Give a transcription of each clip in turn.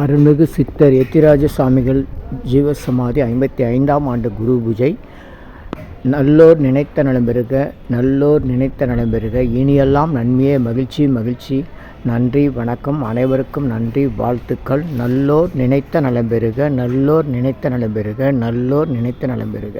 அருள்மிகு சித்தர் எத்திராஜ சுவாமிகள் ஜீவசமாதி 55ஆம் ஆண்டு குரு பூஜை. நல்லோர் நினைத்த நலம் பெறுக, நல்லோர் நினைத்த நலம் பெறுக. இனியெல்லாம் நன்மையே, மகிழ்ச்சி மகிழ்ச்சி. நன்றி, வணக்கம். அனைவருக்கும் நன்றி, வாழ்த்துக்கள். நல்லோர் நினைத்த நலம் பெறுக, நல்லோர் நினைத்த நலம் பெறுக, நல்லோர் நினைத்த நலம் பெறுக.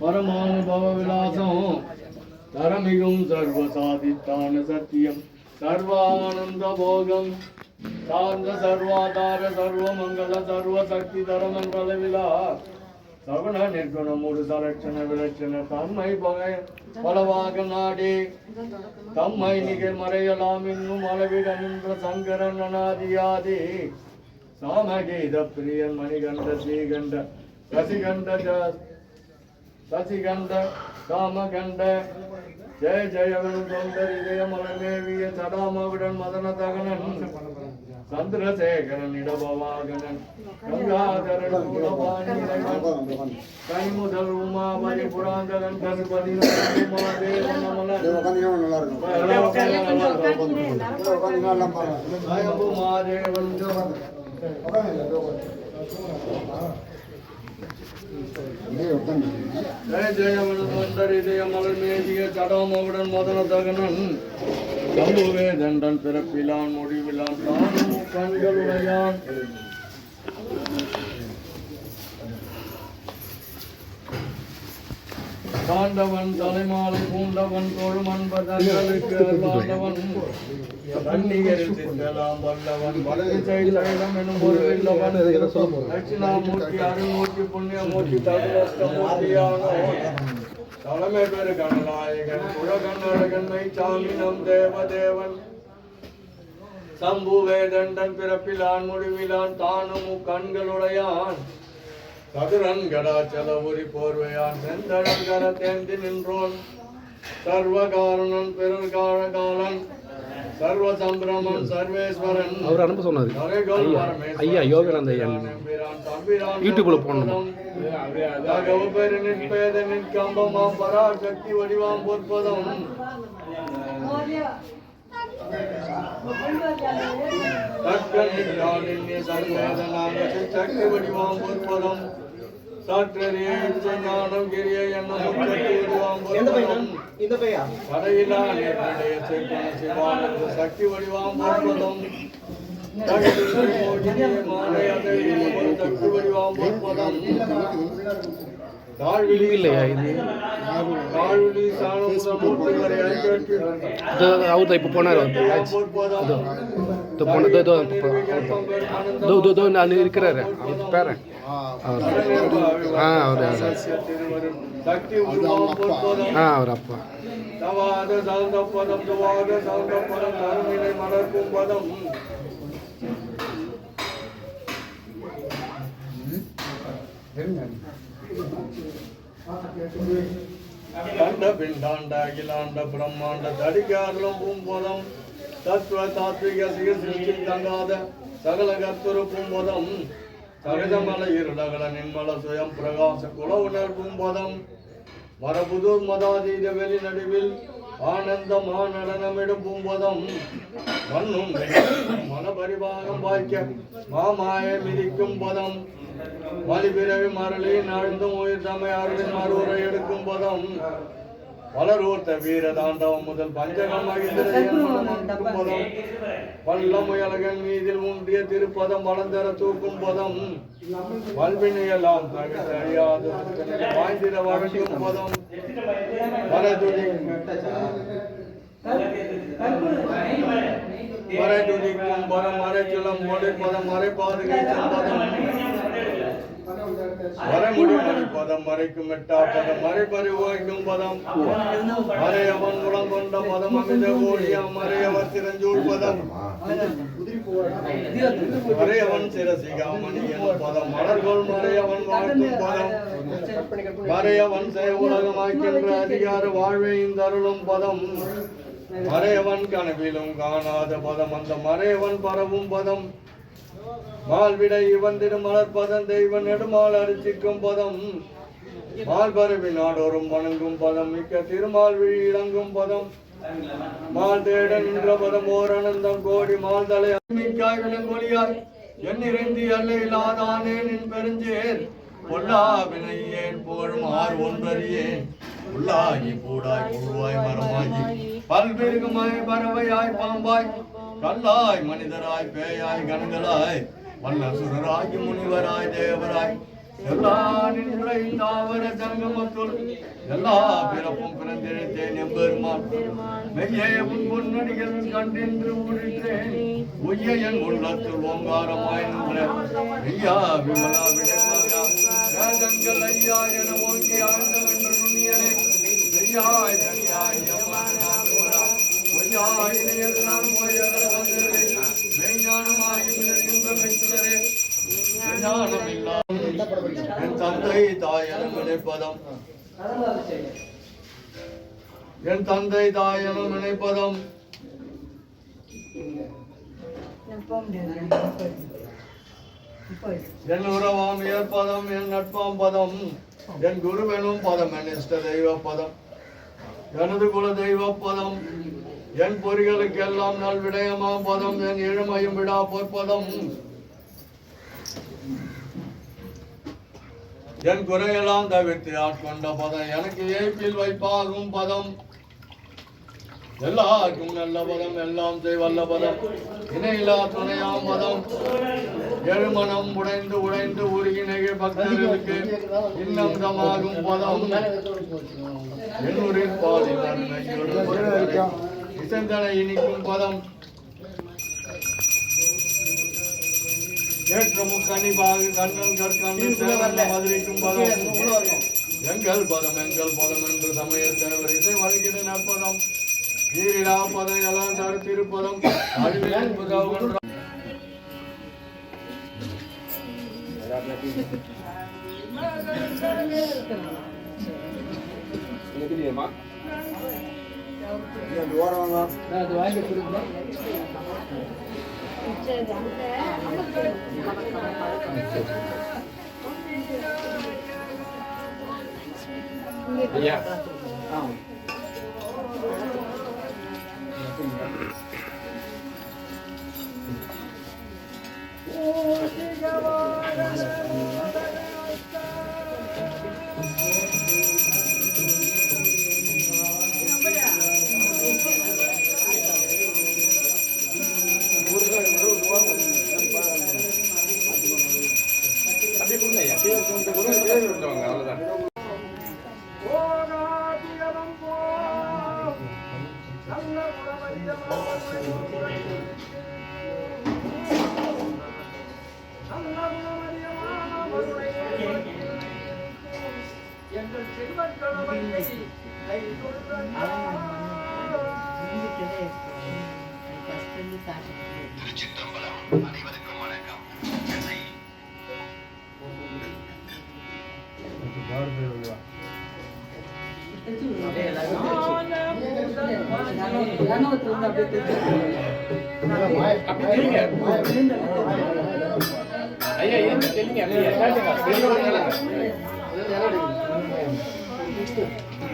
परमानुभव विलासं तरमिगं सर्वसाधिष्ठान सत्यं सर्वानंद भोगं शांत सर्वाधार सर्वमंगल सर्वशक्तिधर मंगल विलास சகுண நிர்குண மூடு சலட்சண விலட்சண தம்மை பகை பலவாக நாடி தம்மை நிகை மறையலாம் இன்னும் அளவிட நின்ற சங்கரன் அநாதியாதி சாமகீத பிரியன் மணிகண்ட ஸ்ரீகண்ட சசிகண்ட காமகண்ட ஜெய ஜெயவன் தொண்டர் இதய மலமேவிய சடாமகுடன் மதன தகனன் சந்திரசேகரன் இடபவாகனன் கங்காதரன் கைமுதல் உமாபதி புராந்தகன் கருபதி உமாதேவன் ஜெய ஜெயவன் தொண்டர் இதய மலர்மேவிய சடாமகுடன் மதன தகனன் சம்புவே தண்டன் பிறப்பிலான் முடிவிலான் தானும் கண்களுடையான் தாண்டவன் தலைமாலை பூண்டவன் தொழும் அன்பதற்கு வாழ்ந்தவன் தன்னிகரில் சித்தலாம் வல்லவன் வலது சைலம் எனும் ஒரு வெல்லவன் தட்சிணாமூர்த்தி அருள்மூர்த்தி புண்ணியமூர்த்தி தகுலஸ்தமூர்த்தியானோ தலைமை பெரு கணநாயகன் உலகண்ணழகன்மை சாமி நம் தேவதேவன் சம்புவே தண்டன் பிறப்பிலான் முடிவிலான் தானும் கண்களுடையான் சதுரன் கடாச்சல உரி போர்வையான் செந்தழன் கர தேந்தி நின்றோன் சர்வகாரணன் பெருங்காலகாலன் சர்வ சம்பிரமன் சர்வேஸ்வரன் அவர் அனுப்ப சொன்னாரு. ஐயா யோகானந்த ஐயா யூடியூப்ல போடணும். நிற்பேதனின் கம்பமாம் பராசக்தி வடிவாம் பொற்பதம் சக்தி வடிவாம் பொற்பதம் சாற்றறிய ஞானம் கிரிய எண்ணமும் சக்தி வடிவாம் பொற்பதம் கடையிலா நேர்நிலைய சிவானந்த சக்தி வடிவாம் பொற்பதம் சக்தி வடிவாம் பொற்பதம் தாழ்விழி இல்லையா இது தாழ்விழி சாணமுதமூர்த்தி வரை அவர் இப்போ போனார். அது இருக்கிறாரு அவர் பேர அவர் அப்பா மலர்க்கும் பதம் கண்ட பிண்டாண்ட அகிலாண்ட பிரம்மாண்ட தடிகாரலம் பூம்பதம் தத்துவ தாத்விக சிகிச்சை தங்காத சகல கத்துரு பூம்பதம் சகஜமல இருளகல நின்மல சுயம் பிரகாச குல உணர் பூம்பதம் மரபுதூர் மதாதீத வெளி நடுவில் ஆனந்தமா நடனமிடும் பூம்பதம் மண்ணும் மனபரிபாகம் வாய்க்க மாமாய மிதிக்கும் பதம் வலிபிறவி மரளி நாழ்ந்தும் உயிர் தமை அருளின் மறுவரை எடுக்கும் பதம் வளரூர்த்த வீர தாண்டவம் முதல் பஞ்சகம் பதம் வல்ல முயலகன் மீதில் முந்திய திருப்பதம் வளர்ந்தர தூக்கும் பதம் வல்வினையெல்லாம் தவிர்த்து அழியாது வாய்ந்திட வழங்கும் பதம் மறைதுதிக்கும் பதம் மறைச்சுளம் மொழிப்பதம் மறைப்பாதுகை பதம் மறைமுடி மணிப்பதம் மறைக்கும் எட்டா பதம் மறைப்பறி ஓய்க்கும் பதம் மறையவன் முடம் கொண்ட பதம் அமித ஓடிய மறையவர் சிறஞ்சூர் பதம் மறையவன் சிரசிகாமணியன் பதம் மலர்கொள் மறையவன் வாழ்த்தும் பதம் மறையவன் செய உலகமாக்கின்ற அதிகார வாழ்வை இந்த அருளும் பதம் மறையவன் கனவிலும் காணாத பதம் அந்த மறையவன் பரவும் பதம் மால்விடை இவந்திடும் மலர்பதம் தெய்வ நெடுமால் அரிசிக்கும் பதம் மால் பரவி நாடோறும் வணங்கும் பதம் மிக்க திருமால் விழி இளங்கும் பதம் மால் தேட நின்ற பதம் ஓர் அனந்தம் கோடி மால் தலை மிக்காய் விலங்கொலியாய் என் நிறைந்தி அல்ல இல்லாதானே நின் பெருஞ்சேர் பொல்லா வினையேன் புகழும் ஆர் ஒன்றறியேன் உள்ளாகி பூடாய் புழுவாய் மரமாகி பல்பெருகுமாய் பறவையாய் பாம்பாய் கல்லாய் மனிதராய் பேயாய் கண்களாய் வல்லசுரராகி முனிவராய் தேவராய் எல்லா நின்ற தாவர ஜங்கமத்துள் எல்லா பிறப்பும் பிறந்திருத்தேன் எம்பெருமான் மெய்யே உன் பொன்னடிகள் கண்டென்று ஊழிற்றேன் உய்ய என் உள்ளத்துள் ஓங்காரமாய் நின்ற ஐயா விமலா விடைமாகா வேதங்கள் ஐயா என ஓங்கி ஆழ்ந்த வென்ற நுண்ணியனே ஐயாய் தனியாய் பொய்யாய் இணையெல்லாம் போயகல வந்ததே மெய்ஞானமாய் மெய்சுடரே ஞானமில்லா என் தந்தை தாயன நினைப்பதம் என் தந்தை தாயன நினைப்பதம் என் உறவாம் ஏற்பதம் என் நட்பாம் பதம் என் குருவெனும் பதம் என் இஷ்ட தெய்வ பதம் எனது குல தெய்வ பதம் என் பொறிகளுக்கு எல்லாம் நல் விடயமாம் பதம் என் இழுமையும் விடா பொற்பதம் என் குறையெல்லாம் தவிர்த்து ஆட்கொண்ட பதம் எனக்கு ஏய்ப்பில் வைப்பாகும் பதம் எல்லாருக்கும் நல்ல பதம் எல்லாம் செய்வல்ல பதம் இணையில்லா துணையாம் பதம் எழுமனம் உடைந்து உடைந்து உருகினகை பக்தர்களுக்கு இன்னம்தமாகும் பதம் என்னுடைய பாதி இசைந்தனை இனிக்கும் பதம் ஏற்றமும் கனிபாகு கண்ணன் கற்கண்டு மதுரைக்கும் பதம் எங்கள் பதம் என்று சமயத்தேவர் இசை வருகிற நற்பதம் ஈரிலா பதம் எல்லாம் தடுத்திருப்பதும் அறிவியல் புதவன்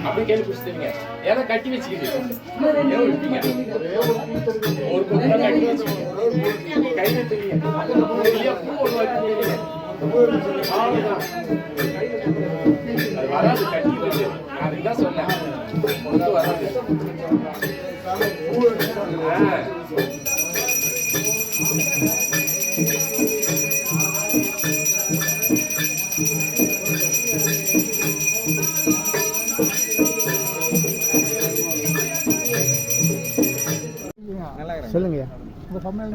அப்படி கேள்வி பிடிச்சிருங்க ஏன்னா கட்டி வச்சுக்கிட்டு ஒரு கட்டி வச்சுக்கிட்டு கையில தெரியும் அது வராது கட்டி வச்சு அதுதான் சொன்னேன் சொல்லுங்க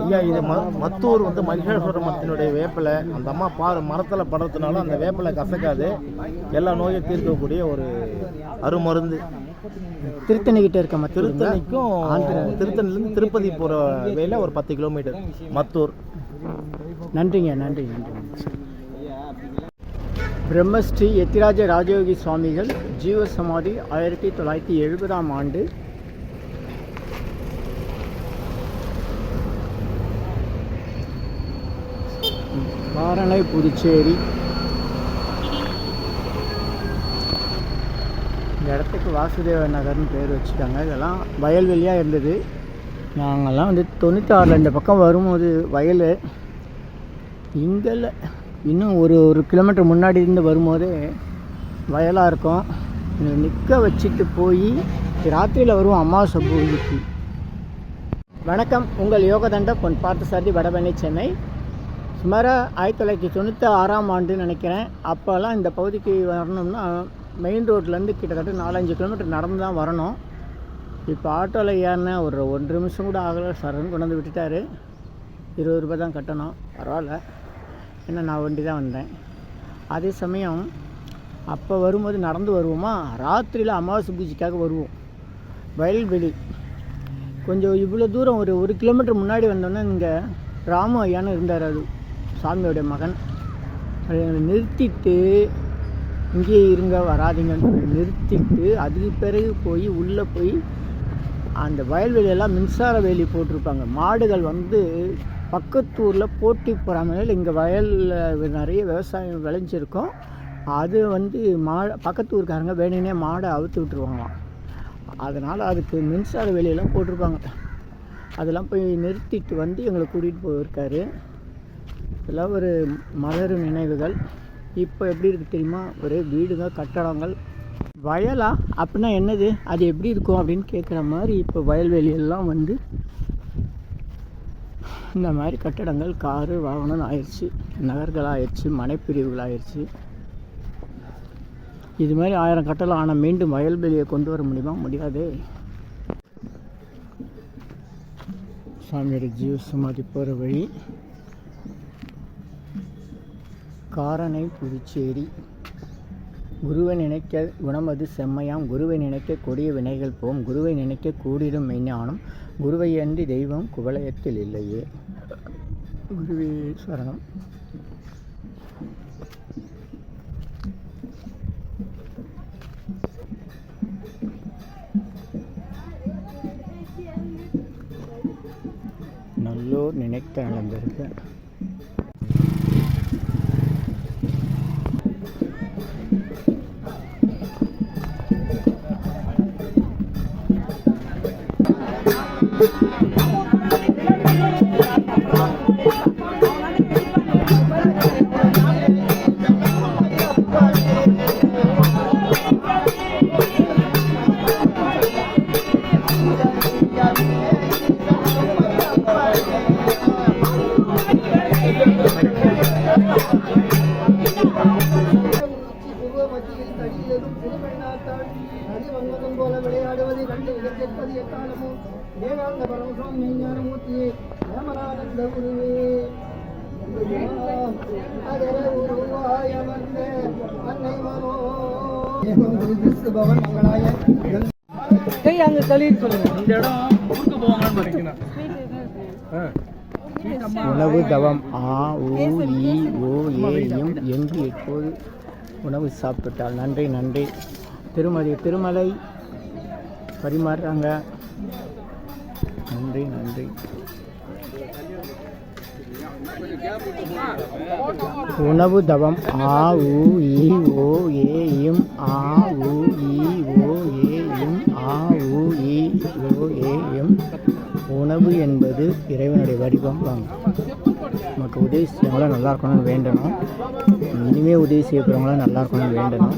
ஐயா, இது மத்தூர் வந்து மகிழேஸ்வர மரத்தினுடைய வேப்பிலை. அந்த அம்மா மரத்தில் படுறதுனால அந்த வேப்பிலை கசக்காது, எல்லா நோயும் தீர்க்கக்கூடிய ஒரு அருமருந்து. திருத்தணிக்கிட்ட இருக்க திருத்தணிக்கும் திருத்தணிலேருந்து திருப்பதி போகிற வேலை ஒரு 10 கிலோமீட்டர் மத்தூர். நன்றிங்க, நன்றி நன்றி. பிரம்மஸ்ரீ எத்திராஜ ராஜயோகி சுவாமிகள் ஜீவசமாதி 1970ஆம் ஆண்டு காரணை புதுச்சேரி. இந்த இடத்துக்கு வாசுதேவ நகர்னு பேர் வச்சுட்டாங்க. இதெல்லாம் வயல்வெளியாக இருந்தது. நாங்கள்லாம் வந்து 96 இந்த பக்கம் வரும்போது வயல் இங்கே இல்லை, இன்னும் ஒரு கிலோமீட்டர் முன்னாடி இருந்து வரும்போதே வயலாக இருக்கும். நிற்க வச்சுட்டு போய் ராத்திரியில் வருவோம் அமாவாசை பூஜைக்கு. வணக்கம், உங்கள் யோகதண்ட பொன் பார்த்தசாரதி, வடபழனி, சென்னை. சுமார் 1996ஆம் ஆண்டு நினைக்கிறேன். அப்போல்லாம் இந்த பகுதிக்கு வரணும்னா மெயின் ரோட்லேருந்து கிட்டத்தட்ட 4-5 கிலோமீட்டர் நடந்து தான் வரணும். இப்போ ஆட்டோவில் ஏறினா ஒரு 1 நிமிஷம் கூட ஆகலை, சரன்னு கொண்டு வந்து விட்டுட்டார். 20 ரூபாய் தான் கட்டணும், பரவாயில்ல. ஏன்னா நான் வண்டி தான் வந்தேன். அதே சமயம் அப்போ வரும்போது நடந்து வருவோமா, ராத்திரியில் அமாவாசை பூஜைக்காக வருவோம். வயல்வெளி கொஞ்சம் இவ்வளோ தூரம் ஒரு கிலோமீட்டர் முன்னாடி வந்தோன்னே இங்கே ராமு ஐயான்னு இருந்தார், அது சாமியோடைய மகன். அதை எங்களை நிறுத்திட்டு இங்கேயே இருங்க வராதிங்கன்னு நிறுத்திட்டு அதுக்கு பிறகு போய் உள்ளே போய் அந்த வயல்வெளியெல்லாம் மின்சார வேலி போட்டிருப்பாங்க. மாடுகள் வந்து பக்கத்தூரில் போட்டி போகிறாமல் இங்கே வயலில் நிறைய விவசாயம் விளைஞ்சிருக்கும். அது வந்து பக்கத்தூருக்காரங்க வேணுன்னே மாடை அவுத்து விட்டுருவாங்களாம். அதனால் அதுக்கு மின்சார வேலியெல்லாம் போட்டிருப்பாங்க. அதெல்லாம் போய் நிறுத்திட்டு வந்து எங்களை கூட்டிகிட்டு போயிருக்காரு. இதெல்லாம் ஒரு மலரும் நினைவுகள். இப்போ எப்படி இருக்குது தெரியுமா, ஒரே வீடுங்க, கட்டடங்கள். வயலா அப்படின்னா என்னது, அது எப்படி இருக்கும் அப்படின்னு கேட்குற மாதிரி இப்போ வயல்வெளியெல்லாம் வந்து இந்த மாதிரி கட்டடங்கள், காரு வாகனம் ஆயிடுச்சு, நகர்களாகிடுச்சு, மனைப்பிரிவுகளாகிடுச்சு. இது மாதிரி 1000 கட்டடம் ஆனால் மீண்டும் வயல்வெளியை கொண்டு வர முடியுமா? முடியாது. சாமியோட ஜீவசமாதி போகிற வழி காரணை புதுச்சேரி. குருவை நினைக்க குணமது செம்மையாம், குருவை நினைக்க கொடிய வினைகள் போம், குருவை நினைக்க கூடிடும் மெய்ஞானம், குருவை அன்றி தெய்வம் குவலயத்தில் இல்லையே. குருவே சரணம். நல்லோர் நினைத்த நலம்பெறுக. விளையாடுவது கண்டு கேட்பது எக்காலமும் ஏகாந்த பரமசம் மெய்ஞானமூர்த்தியே ஏமனானந்த குருவே உருவாய வந்த அன்னை மனோ பவன் மங்களாய அங்கே தள்ளிட்டு சொல்லுங்க. இந்த இடம் ஊருக்கு போவாங்கன்னு பாத்தீங்கன்னா உணவு தவம் எங்கு எப்போது உணவு சாப்பிட்டால் நன்றி நன்றி. திருமலை பரிமாறுறாங்க. நன்றி நன்றி. உணவு தவம் உணவு என்பது இறைவனுடைய வடிவம். நமக்கு உதவி செய்யவங்களாம் நல்லா இருக்கணும்னு வேண்டணும். இனிமேல் உதவி செய்ய போகிறவங்களாம் நல்லா இருக்கணும்னு வேண்டணும்.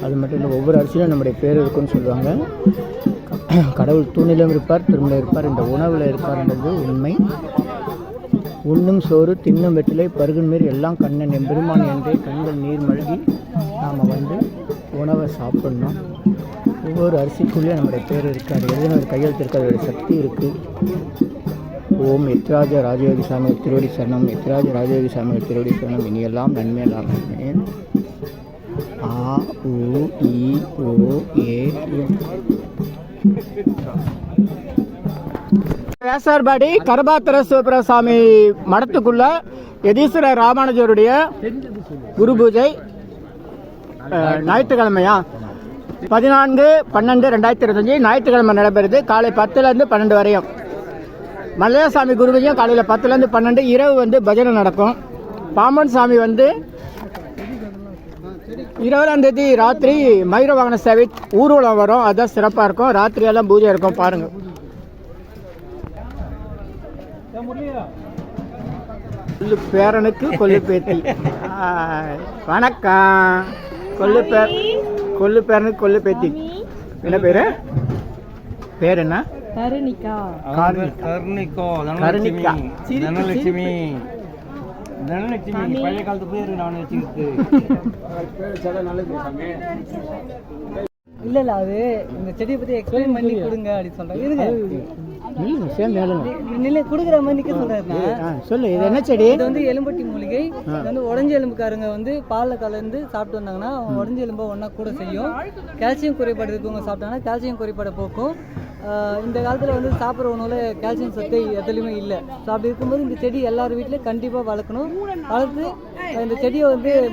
அது மட்டும் இல்லை, ஒவ்வொரு அரிசியிலும் நம்முடைய பேர் இருக்குன்னு சொல்லுவாங்க. கடவுள் தூணிலும் இருப்பார், திரும்ப இருப்பார், இந்த உணவில் இருப்பார் என்பது உண்மை. உண்ணும் சோறு தின்னும் வெற்றிலை பருகும் நீர் எல்லாம் கண்ணன் எம்பெருமான் என்றே கண்கள் நீர் மல்கி நாம் உணவை சாப்பிட்ணும். ஒவ்வொரு அரிசிக்குள்ளேயும் நம்முடைய பேர் இருக்காது, எதுவும் ஒரு கையெழுத்து இருக்காது, அதோடைய சக்தி இருக்குது. ஓம் எத்ராஜ ராஜயோகி சாமி திருவடி சரணம், எத்ராஜ ராஜயோகி சாமி திருவடி சரணம். இனியெல்லாம் நன்மையெல்லாம் நன்மை. ஆ உ இ ஓ ஏ எம். வேசார்பாடி கரபாத்திர சிவபிரசாமி மடத்துக்குள்ள யதீஸ்வர ராமானுஜருடைய குரு பூஜை ஞாயிற்றுக்கிழமையா 14/12/2025 ஞாயிற்றுக்கிழமை நடைபெறுது. காலை 10லேருந்து 12 வரையும். மல்லையாசாமி குரு பூஜையும் காலையில் 10லேருந்து 12, இரவு பஜனை நடக்கும். பாம்பன் சாமி 20ஆம் தேதி ராத்திரி மயூர வாகன சேவை ஊர்வலம் வரும். அதுதான் சிறப்பாக இருக்கும். ராத்திரியெல்லாம் பூஜை இருக்கும், பாருங்கள். கொல்லு பேரனுக்கு கொல்லு பேத்தி. வணக்கம். கொல்லு பேரனுக்கு கொல்லு பேத்தி. என்ன பேரு? பேர் என்ன? கருணிகா. கருணிகா. தனலட்சுமி பழைய காலத்து பேர் நான் வச்சுக்கிட்டு. இல்ல அது இந்த செடியை பத்தி எக்ஸ்பிளைன் பண்ணி கொடுங்க அப்படி சொல்றேன். இருங்க கொடுக்குற மாதிரி நிக்க சொல்றேன். சொல்லு, இது என்ன செடி? இது எலும்பட்டி மூலிகை. இது உடஞ்ச எலும்புக்காரங்க பால்ல கலந்து சாப்பிட்டு வந்தாங்கன்னா அவங்க உடஞ்ச எலும்பை ஒன்னா கூட செய்யும். கால்சியம் குறைபாடு இருக்கவங்க சாப்பிட்டாங்கன்னா கால்சியம் குறைபாடை போக்கும். இந்த காலத்தில் சாப்பிட்ற உணவுல கால்சியம் சத்து எதுலையுமே இல்லை. ஸோ அப்படி இருக்கும்போது இந்த செடி எல்லார் வீட்லேயும் கண்டிப்பாக வளர்க்கணும். வளர்த்து இந்த செடியை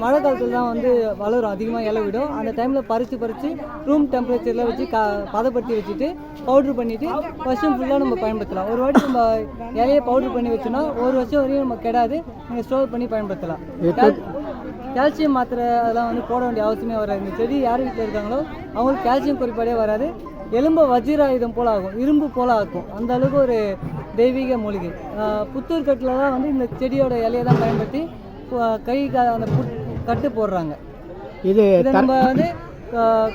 மழை காலத்தில் தான் வளரும், அதிகமாக இலை விடும். அந்த டைமில் பறித்து ரூம் டெம்பரேச்சரில் வச்சு பதப்படுத்தி வச்சுட்டு பவுட்ரு பண்ணிவிட்டு வருஷம் ஃபுல்லாக நம்ம பயன்படுத்தலாம். ஒரு வாட்டி நம்ம இலையை பவுட்ரு பண்ணி வச்சோன்னா ஒரு வருஷம் வரையும் நம்ம கெடாது, நீங்கள் ஸ்டோர் பண்ணி பயன்படுத்தலாம். கால்சியம் மாத்திரை அதெல்லாம் போட வேண்டிய அவசியமே வராது. இந்த செடி யார் வீட்டில் இருக்காங்களோ அவங்களுக்கு கால்சியம் குறைபாடே வராது. எலும்பு வஜ்ராயுதம் போல ஆகும், இரும்பு போல ஆக்கும். அந்த அளவுக்கு ஒரு தெய்வீக மூலிகை. புத்தூர் கட்டில் தான் இந்த செடியோட இலையை தான் பயன்படுத்தி கை அந்த கட்டு போடுறாங்க. இது நம்ம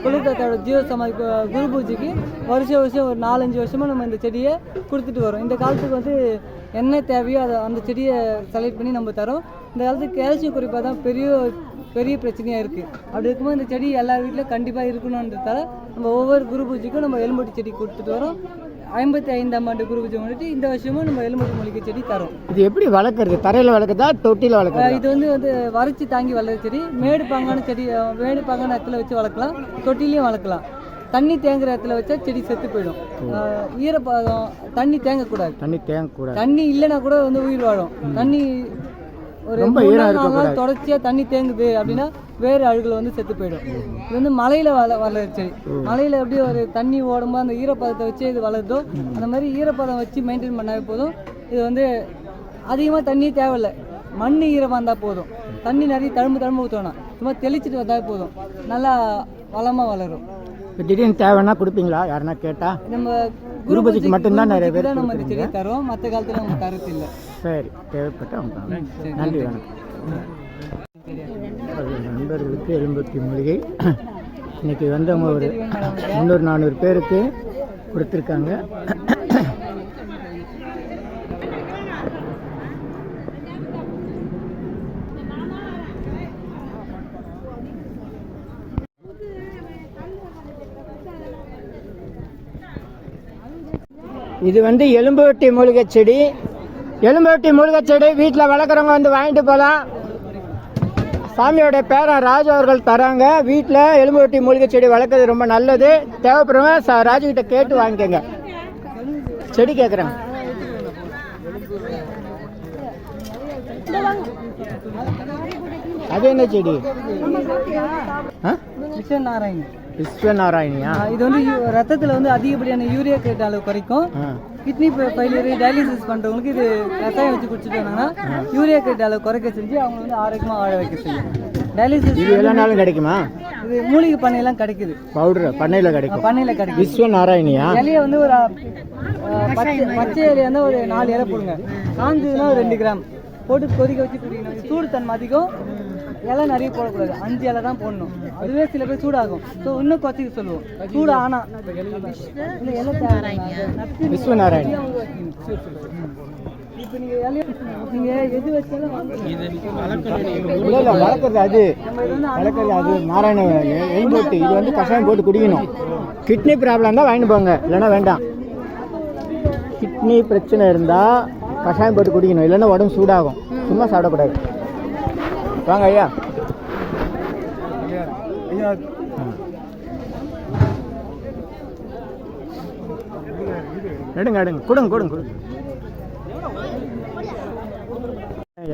கொல்லுத்தாத்தோட ஜீவ சமாதி குரு பூஜைக்கு வருஷம் ஒரு 4-5 வருஷமாக நம்ம இந்த செடியை கொடுத்துட்டு வரோம். இந்த காலத்துக்கு என்ன தேவையோ அதை அந்த செடியை செலக்ட் பண்ணி நம்ம தரோம். இந்த காலத்துக்கு கால்சியம் குறைபாடு தான் பெரிய பிரச்சனையாக இருக்குது. அப்படி இருக்கும்போது இந்த செடி எல்லார் வீட்டிலும் கண்டிப்பாக இருக்கணுன்றதால நம்ம ஒவ்வொரு குரு பூஜைக்கும் நம்ம எலும்பட்டி செடி கொடுத்துட்டு வரோம். 55ஆம் ஆண்டு குரு பூஜை வந்துட்டு இந்த வருஷமும் நம்ம எலும்பட்டி மூலிகை செடி தரோம். இது எப்படி வளர்க்குறது? தரையில் வளர்க்குறதா தொட்டியில் வளர்க்குறதா? இது வறட்சி தாங்கி வளர்ற செடி. மேடு பாங்கான செடி, மேடு பாங்கான இடத்துல வச்சு வளர்க்கலாம், தொட்டிலையும் வளர்க்கலாம். தண்ணி தேங்குற இடத்துல வச்சா செடி செத்து போயிடும். ஈரப்பதம் தண்ணி தேங்கக்கூடாது. தண்ணி இல்லைன்னா கூட உயிர் வாழும். தண்ணி ஒரு 3 நாள் தொடர்ச்சியாக தண்ணி தேங்குது அப்படின்னா வேறு அழுகல் செத்து போயிடும். இது மலையில் வளர செடி. மலையில் எப்படி ஒரு தண்ணி ஓடும்போது அந்த ஈரப்பதத்தை வச்சு இது வளருதோ அந்த மாதிரி ஈரப்பதம் வச்சு மெயின்டைன் பண்ணாவே போதும். இது அதிகமாக தண்ணி தேவையில்லை, மண் ஈரமாக இருந்தால் போதும். தண்ணி நிறைய தழும்பு ஊற்றணும், சும்மா தெளிச்சிட்டு வந்தால் போதும், நல்லா வளமாக வளரும். இப்போ திடீர்னு தேவைன்னா கொடுப்பீங்களா? யாருன்னா கேட்டால்? நம்ம குரு பூஜைக்கு மட்டும்தான் நிறைய பேர் நம்ம இந்த செடியை தரோம், மற்ற காலத்தில் நம்ம தரது இல்லை. சரி, தேவைப்பட்ட நன்றி, வணக்கம். நண்பர்களுக்கு எலும்பட்டி மூலிகை இன்னைக்கு அவங்க ஒரு 300-400 பேருக்கு கொடுத்துருக்காங்க. இது எலும்பட்டி மூலிகை செடி. எலும்பட்டி மூலிகை செடி வீட்டில் வளர்க்குறவங்க வாங்கிட்டு போகலாம். சாமியோட பேரன் ராஜு அவர்கள் தராங்க. வீட்டில் எலும்பட்டி மூலிகை செடி வளர்க்குறது ரொம்ப நல்லது. தேவைப்படுறவங்க ராஜுகிட்ட கேட்டு வாங்கிக்கோங்க. செடி கேட்குறேன். அது என்ன செடி? விஸ்வநாராயணியா? இது ரத்தத்தில் அதிகப்படியான யூரியா கிரேட் அளவு குறைக்கும். கிட்னி ஃபெயிலியர் டயாலிசிஸ் பண்ணுறவங்களுக்கு இது ரசாயம் வச்சு குடிச்சிட்டு வந்தாங்கன்னா யூரியா கிரேட் அளவு குறைக்க செஞ்சு அவங்க ஆரோக்கியமாக வாழ வைக்க செய்யும். டயாலிசிஸ் இது எல்லா நாளும் கிடைக்குமா? இது மூலிகை பண்ணையெல்லாம் கிடைக்குது. பவுடர் பண்ணையில் கிடைக்கும். கிடைக்கும். விஸ்வநாராயணியா? இலையை ஒரு பச்சை இலையா ஒரு 4 இலை போடுங்க. காஞ்சதுன்னா ஒரு 2 கிராம் போட்டு கொதிக்க வச்சு குடிக்கணும். சூடு தன்மை அதிகம். இலை நிறைய போடக்கூடாது, 5 இலை தான் போடணும். அதுவே சில பேர் சூடாகும். ஸோ இன்னும் குறைச்சிக்க சொல்லுவோம். சூடு ஆனால் இல்லை இலை நட்டு விஸ்வநாராயண். இப்போ நீங்கள் எது வச்சாலும் இல்லை வளர்க்குறது அது வளர்க்குறது அது நாராயண எலும்போட்டு. இது வந்து கஷாயம் போட்டு குடிக்கணும். கிட்னி ப்ராப்ளம் தான் வாங்கிட்டு போங்க, இல்லைன்னா வேண்டாம். கிட்னி பிரச்சனை இருந்தால் கஷாயம் போட்டு குடிக்கணும், இல்லைன்னா உடம்பு சூடாகும். சும்மா சாப்பிடக்கூடாது. வாங்க ஐயா. எடுங்க கொடுங்க.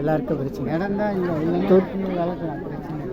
எல்லாருக்கும் பிரச்சனை இடம் தான் வளர்க்கலாம் பிரச்சனை.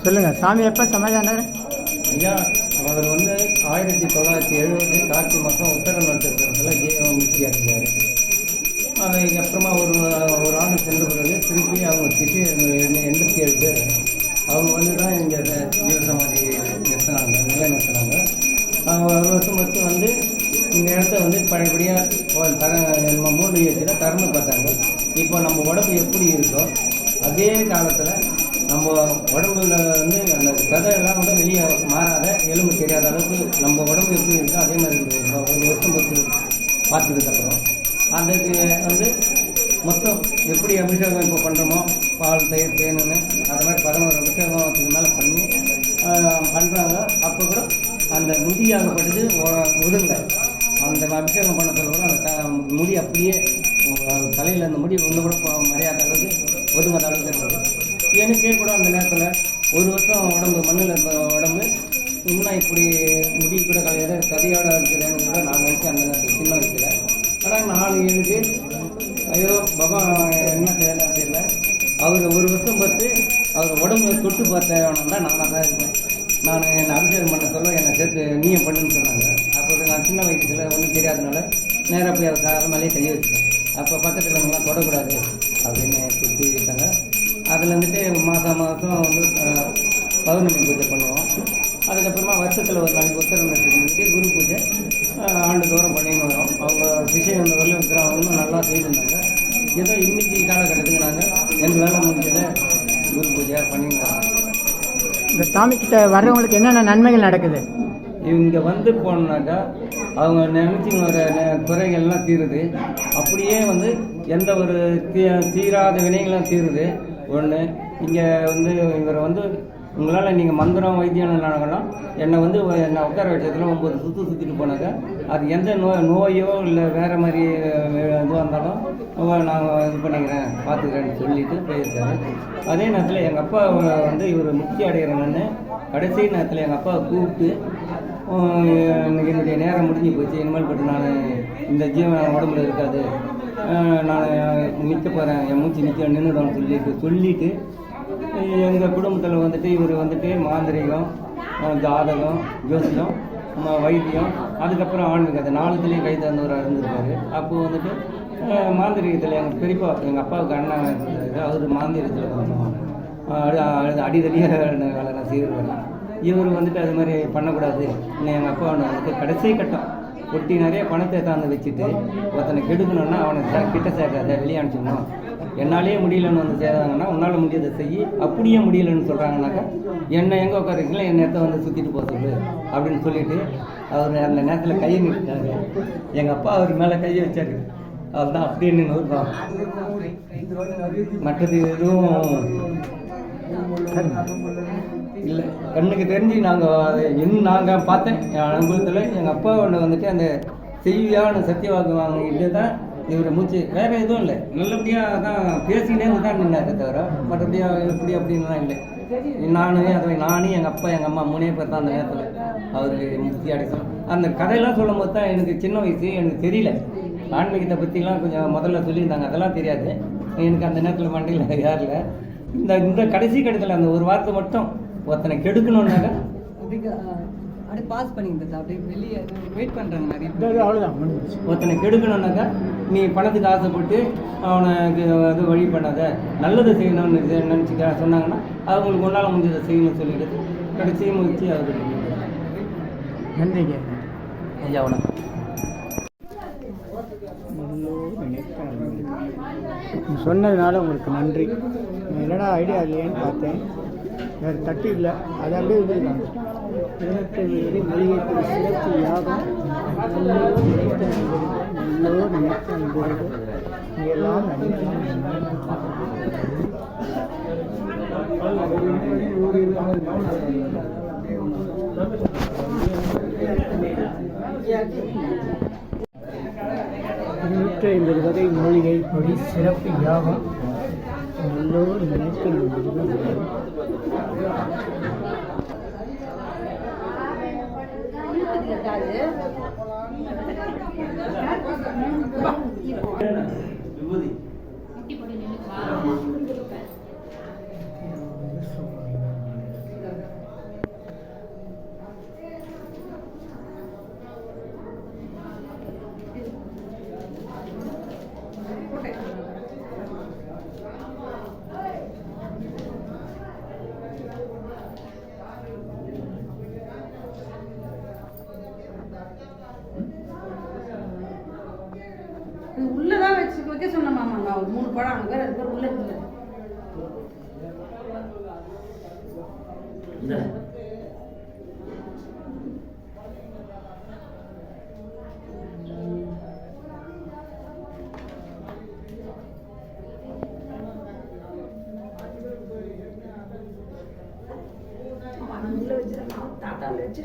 சொல்லுங்கள் சாமி, எப்போ சமாதானம்? ஐயா, அவர் வந்து 1970 கார்த்திகை மாதம் உத்தர நட்சத்திரத்தில் ஜீவமுக்தி அடைஞ்சார். அதுக்கப்புறமா ஒரு ஆண்டு சென்ற பிறகு திருப்பி அவங்க திசை 87 பேர் அவங்க வந்து தான் இங்கே ஜீவசமாதி நிலைநிறுத்தினாங்க. ஒரு வருஷம் மட்டும் வந்து இந்த இடத்த வந்து பழையபடியாக நம்ம மூன்று இயற்கையில் திறந்து பார்த்தாங்க. இப்போ நம்ம உடம்பு எப்படி இருக்கோ அதே காலத்தில் நம்ம உடம்புல வந்து அந்த கதையெல்லாம் கூட வெளியே மாறாத, எலும்பு தெரியாத அளவுக்கு நம்ம உடம்பு எப்படி இருக்கோ அதே மாதிரி ஒரு வருஷம் பார்த்ததுக்கப்புறம் அதுக்கு வந்து மொத்தம் எப்படி அபிஷேகம் இப்போ பண்ணுறோமோ பால், தயிர், தேனுன்னு அது மாதிரி 11 அபிஷேகத்துக்கு மேலே பண்ணி பண்ணுறாங்க. அப்போ கூட அந்த முடியாகப்பட்டது உதவலை. அந்த அபிஷேகம் பண்ண சொல்ல கூட அந்த முடி அப்படியே தலையில் அந்த முடி ஒன்று கூட மறையாத அளவுக்கு ஒதுங்காத அளவுக்கு இருந்தது. எனக்கே கூட அந்த நேரத்தில் ஒரு வருஷம் உடம்பு மண்ணில் இருந்த உடம்பு இன்னும் இப்படி முடி கூட கலையாத கதையோடு இருக்குதுன்னு கூட நான் நினச்சேன் அந்த நேரத்தில் சின்ன வயசில். ஆனால் நான் எனக்கு ஐயோ பகவான் என்ன செய்யலை தெரியல. அவர் ஒரு வருஷம் பார்த்து அவர் உடம்பு தொட்டு பார்த்தவனா தான் நானாக தான் இருக்கேன். நான் என்னை அபிஷேகம் பண்ண சொல்ல என்னை சேர்த்து நீயும் பண்ணுன்னு சொன்னாங்க. அப்போ நான் சின்ன வயசில் ஒன்றும் தெரியாதனால நேராக போய் அதை மேலேயே கையை வச்சுட்டேன். அப்போ பக்கத்தில் இருந்தவங்களாம் தொடக்கூடாது அப்படின்னு சுற்றி வச்சாங்க. அதில் வந்துட்டு மாதம் வந்து பௌர்ணமி பூஜை பண்ணுவோம். அதுக்கப்புறமா வருஷத்தில் ஒரு நாளைக்கு உத்தர நட்சத்திரத்துக்கு குரு பூஜை ஆண்டுதோறும் பண்ணின்னு வரோம். அவங்க விஷயம் இந்த வரலையும் விற்கிறவங்களும் நல்லா செய்திருந்தாங்க. ஏதோ இன்றைக்கி காலகட்டத்துக்கு நாங்கள் எங்களால் முடிஞ்சதை குரு பூஜை பண்ணின்னு வரோம். இந்த சாமிக்கிட்ட வர்றவங்களுக்கு என்னென்ன நன்மைகள் நடக்குது? இங்கே வந்து போனாக்கா அவங்க நினச்சி வர குறைகள்லாம் தீருது. அப்படியே வந்து எந்த ஒரு தீராத வினைகளும் தீருது. ஒன்று இங்கே வந்து இவரை வந்து உங்களால் நீங்கள் மந்திரம் வைத்தியம் நடக்கலாம் என்னை வந்து என்னை உட்கார வச்சதில் 9 சுற்றிட்டு போனாக்கா அது எந்த நோயோ இல்லை வேறு மாதிரி இதுவாக இருந்தாலும் நாங்கள் இது பண்ணிக்கிறேன் பார்த்துக்கிறேன்னு சொல்லிட்டு போயிருக்காரு. அதே நேரத்தில் எங்கள் அப்பா வந்து இவர் முக்தி அடைகிறேன்னு கடைசி நேரத்தில் எங்கள் அப்பாவை கூப்பிட்டு இன்றைக்கி என்னுடைய நேரம் முடிஞ்சு போச்சு, இனிமேல் பட்டு நான் இந்த ஜீவன் உடம்புல இருக்காது, நான் நிற்க போகிறேன், என் மூச்சு நின்றுடும் சொல்லிட்டு எங்கள் குடும்பத்தில் வந்துட்டு இவர் வந்துட்டு மாந்திரிகம், ஜாதகம், ஜோசியம் வைத்தியம், அதுக்கப்புறம் ஆன்மீகம், அந்த 4துலேயும் கை தந்தவராக இருந்திருக்காரு. அப்போது வந்துட்டு மாந்திரிகத்தில் எங்கள் பெரியப்பா, எங்கள் அப்பாவுக்கு அண்ணன் இருந்தார், அவர் மாந்திரிகத்தில் அடிதடியாக வேலை நான் செய்திருக்கிறேன். இவர் வந்துட்டு அது மாதிரி பண்ணக்கூடாது, இன்னும் எங்கள் அப்பா வந்துட்டு கடைசி கட்டம் ஒட்டி நிறைய பணத்தை தாந்து வச்சுட்டு ஒருத்தனை கெடுக்கணுன்னா அவனை கிட்ட சேர்க்காத, வெளியே அனுப்பிச்சிடணும். என்னாலே முடியலன்னு வந்து சேர்ந்தாங்கன்னா உன்னால் முடியாத செய்யி, அப்படியே முடியலன்னு சொல்கிறாங்கனாக்கா என்னை எங்கே உட்காருக்கீங்களா, என் நேரத்தை வந்து சுற்றிட்டு போக சொல்லு அப்படின்னு சொல்லிவிட்டு அவர் அந்த நேரத்தில் கையை நிறுத்திட்டாரு. எங்கள் அப்பா அவர் மேலே கையை வச்சாரு. அவர் தான் அப்படியே நின்று மற்றது எதுவும் இல்லை. கண்ணுக்கு தெரிஞ்சு நாங்கள் பார்த்தேன் என் அனுபவத்தில். எங்கள் அப்பா ஒன்று வந்துட்டு அந்த செய்தியான சத்தியவாக்கு வாங்கிட்டு தான் இவரை மூச்சு, வேறு எதுவும் இல்லை, நல்லபடியாக தான் பேசினே தான் நின்னாரு தவிர மற்றபடியாக எப்படி அப்படின்லாம் இல்லை. நானும் எங்கள் அப்பா எங்கள் அம்மா 3 பேர் தான் அந்த நேரத்தில் அவருக்கு முக்தி அடைச்சோம். அந்த கதையெல்லாம் சொல்லும் போது தான் எனக்கு சின்ன வயசு, எனக்கு தெரியல ஆன்மீகத்தை பற்றிலாம் கொஞ்சம் முதல்ல சொல்லியிருந்தாங்க, அதெல்லாம் தெரியாது எனக்கு அந்த நேரத்தில் மண்டையில் யாரில். இந்த கடைசி கட்டத்தில் அந்த ஒரு வார்த்தை மட்டும் ஒருத்தனை கெடுக்கணுன்னாக்கா அப்படியே பாஸ் பண்ணிக்கிட்டு அப்படியே வெளியே வெயிட் பண்ணுறாங்க நிறைய பேர். அவ்வளோதான். ஒருத்தனை கெடுக்கணுன்னாக்கா நீ பணத்துக்கு ஆசைப்பட்டு அவனுக்கு அது வழி பண்ணாத, நல்லதை செய்யணும்னு நினச்சிக்க சொன்னாங்கன்னா அவங்களுக்கு ஒன்றால் முடிஞ்சதை செய்யணும்னு சொல்லிட்டு கடைசி முயற்சி அவருக்கு. நன்றிங்க ஐயா வணக்கம். சொன்னதுனால உங்களுக்கு நன்றி. என்னடா ஐடியா இல்லையேன்னு பார்த்தேன், வேறு தட்டு இல்லை, அதை அப்படியே இருக்காங்க. 18 மொழிகைக்கு சிறப்பு யாகம் நல்லோர் நினைத்த நண்பர்கள் எல்லாம் $150 வகை மூலிகை பொடி சிறப்பு யாகம் நல்லோர் நினைத்த நண்பர்கள். உள்ளதான் வச்சு வைக்க சொன்ன மாமாங்க. ஒரு 3 பழம் அங்கே வேற அது உள்ள இருக்கு. உள்ள வச்சு தாத்தா வச்சு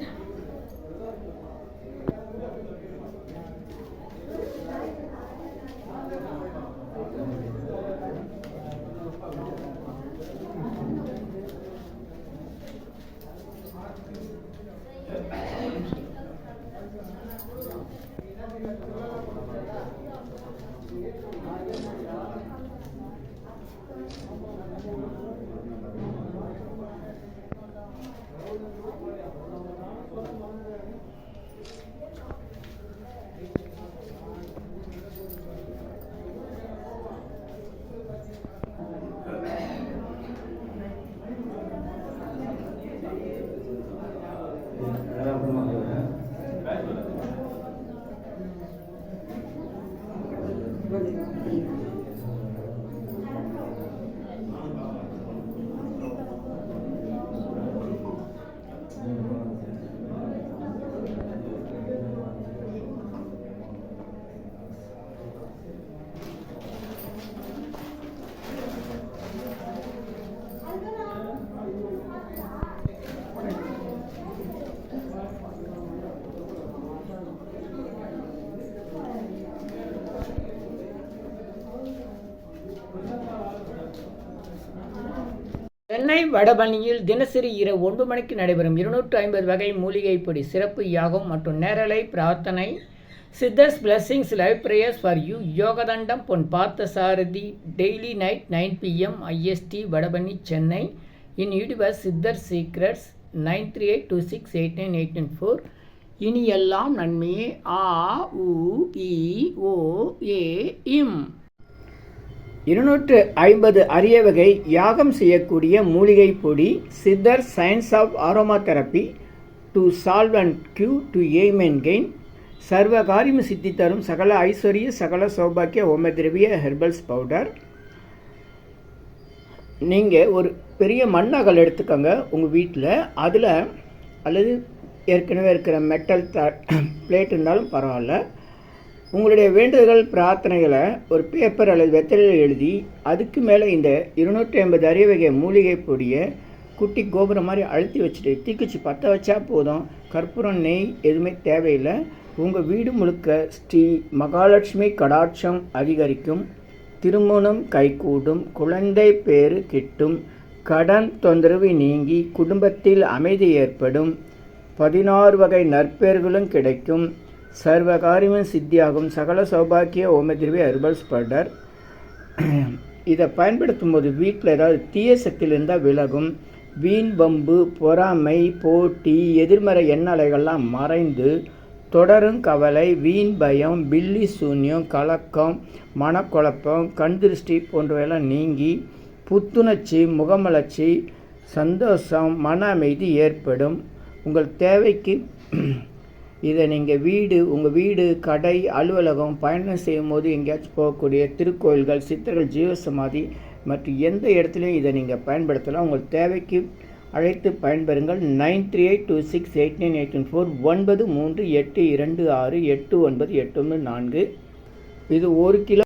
சென்னை வடபழனியில் தினசரி இரவு 9 மணிக்கு நடைபெறும் 250 வகை மூலிகை பொடி சிறப்பு யாகம் மற்றும் நேரலை பிரார்த்தனை Siddhars blessings live prayers for you Yogathandam Pon Parthasarathy daily night 9 PM IST Vadapalani Chennai in universe siddhar secrets 9382689894 இனி எல்லாம் நன்மையே. ஆ உ இ ஓ ஏ இம். 250 அரிய வகை யாகம் செய்யக்கூடிய மூலிகை பொடி. சித்தர் science of aromatherapy to solve and cure to aim and gain. சர்வ காரியம் சித்தி தரும் சகல ஐஸ்வர்ய சகல சௌபாக்கிய ஓமதிரவிய ஹெர்பல்ஸ் பவுடர். நீங்கள் ஒரு பெரிய மண்ணகல் எடுத்துக்கோங்க உங்கள் வீட்டில். அதில் அல்லது ஏற்கனவே இருக்கிற மெட்டல் பிளேட் இருந்தாலும் பரவாயில்ல, உங்களுடைய வேண்டுதல்கள் பிரார்த்தனைகளை ஒரு பேப்பர் அல்லது வெத்தலையில் எழுதி அதுக்கு மேலே இந்த 250 அரிய வகை மூலிகை பொடியை குட்டி கோபுரம் மாதிரி அழுத்தி வச்சுட்டு தீக்குச்சி பற்ற வச்சா போதும். கற்பூரம் நெய் எதுவுமே தேவையில்லை. உங்கள் வீடு முழுக்க ஸ்ரீ மகாலட்சுமி கடாட்சம் அதிகரிக்கும், திருமணம் கைகூடும், குழந்தை பேறு கிட்டும், கடன் தொந்தரவு நீங்கி குடும்பத்தில் அமைதி ஏற்படும், 16 வகை நற்பெயர்களும் கிடைக்கும், சர்வகாரியமும் சித்தியாகும் சகல சௌபாக்கிய ஓமதிரவி ஹெர்பல்ஸ் பவுடர். இதை பயன்படுத்தும் போது வீட்டில் ஏதாவது தீய சக்தியில் இருந்தால் விலகும். வீண் வம்பு, பொறாமை, போட்டி, எதிர்மறை எண்ணலைகள்லாம் மறைந்து தொடரும் கவலை, வீண் பயம், பில்லி சூன்யம், கலக்கம், மனக்குழப்பம், கண் திருஷ்டி போன்றவையெல்லாம் நீங்கி புத்துணர்ச்சி, முகமலர்ச்சி, சந்தோஷம், மன அமைதி ஏற்படும். உங்கள் தேவைக்கு இதை நீங்கள் உங்கள் வீடு, கடை, அலுவலகம், பயணம் செய்யும் போது எங்கேயாச்சும் போகக்கூடிய திருக்கோயில்கள், சித்தர்கள் ஜீவசமாதி மற்றும் எந்த இடத்துலையும் இதை நீங்கள் பயன்படுத்தலாம். உங்கள் தேவைக்கு அழைத்து பயன்பெறுங்கள். 9382689814 9382689894. இது 1 கிலோ